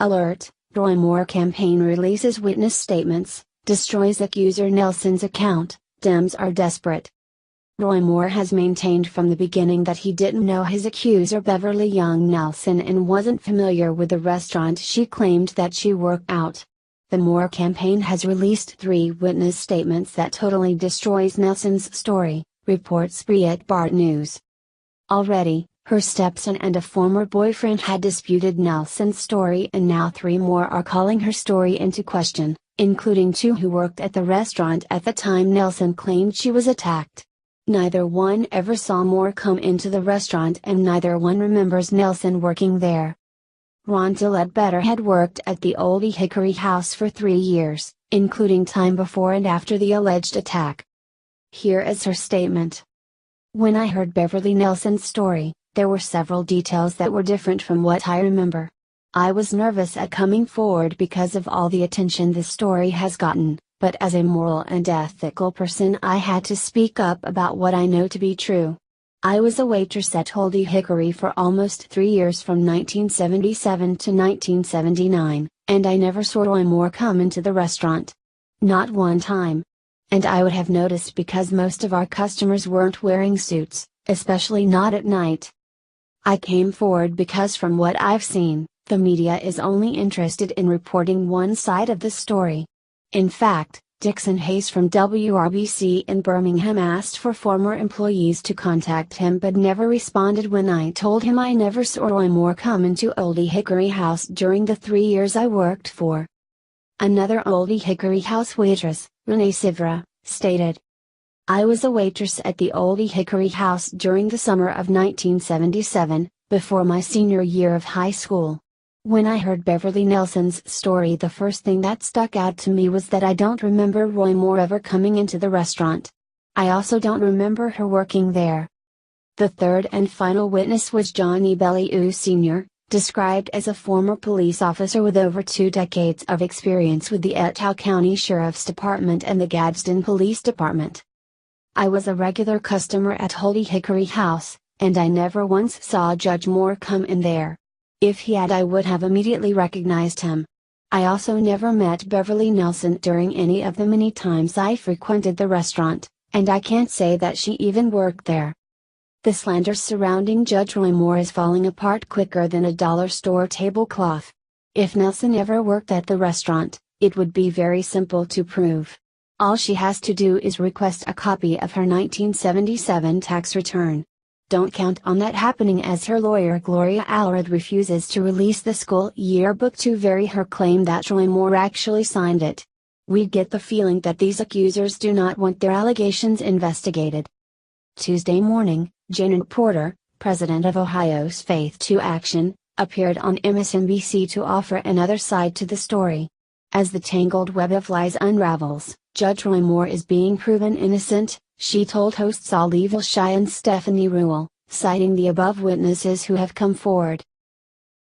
Alert, Roy Moore campaign releases witness statements, destroys accuser Nelson's account, Dems are desperate. Roy Moore has maintained from the beginning that he didn't know his accuser Beverly Young Nelson and wasn't familiar with the restaurant she claimed that she worked out. The Moore campaign has released 3 witness statements that totally destroys Nelson's story, reports Breitbart News. Already, her stepson and a former boyfriend had disputed Nelson's story, and now 3 more are calling her story into question, including 2 who worked at the restaurant at the time Nelson claimed she was attacked. Neither one ever saw Moore come into the restaurant, and neither one remembers Nelson working there. Rhonda Ledbetter had worked at the Oldie Hickory House for 3 years, including time before and after the alleged attack. Here is her statement. When I heard Beverly Nelson's story, there were several details that were different from what I remember. I was nervous at coming forward because of all the attention this story has gotten, but as a moral and ethical person I had to speak up about what I know to be true. I was a waitress at Oldie Hickory for almost 3 years from 1977 to 1979, and I never saw Roy Moore come into the restaurant. Not one time. And I would have noticed because most of our customers weren't wearing suits, especially not at night. I came forward because from what I've seen, the media is only interested in reporting one side of the story. In fact, Dixon Hayes from WRBC in Birmingham asked for former employees to contact him but never responded when I told him I never saw Roy Moore come into Oldie Hickory House during the 3 years I worked for. Another Oldie Hickory House waitress, Renee Sivra, stated, I was a waitress at the Oldie Hickory House during the summer of 1977, before my senior year of high school. When I heard Beverly Nelson's story, the first thing that stuck out to me was that I don't remember Roy Moore ever coming into the restaurant. I also don't remember her working there. The third and final witness was Johnny Bellew Sr., described as a former police officer with over 2 decades of experience with the Etowah County Sheriff's Department and the Gadsden Police Department. I was a regular customer at Oldie Hickory House, and I never once saw Judge Moore come in there. If he had, I would have immediately recognized him. I also never met Beverly Nelson during any of the many times I frequented the restaurant, and I can't say that she even worked there. The slander surrounding Judge Roy Moore is falling apart quicker than a dollar store tablecloth. If Nelson ever worked at the restaurant, it would be very simple to prove. All she has to do is request a copy of her 1977 tax return. Don't count on that happening, as her lawyer Gloria Allred refuses to release the school yearbook to vary her claim that Roy Moore actually signed it. We get the feeling that these accusers do not want their allegations investigated. Tuesday morning, Janet Porter, president of Ohio's Faith to Action, appeared on MSNBC to offer another side to the story. As the tangled web of lies unravels, Judge Roy Moore is being proven innocent, she told hosts Olive Wilshire and Stephanie Ruhle, citing the above witnesses who have come forward.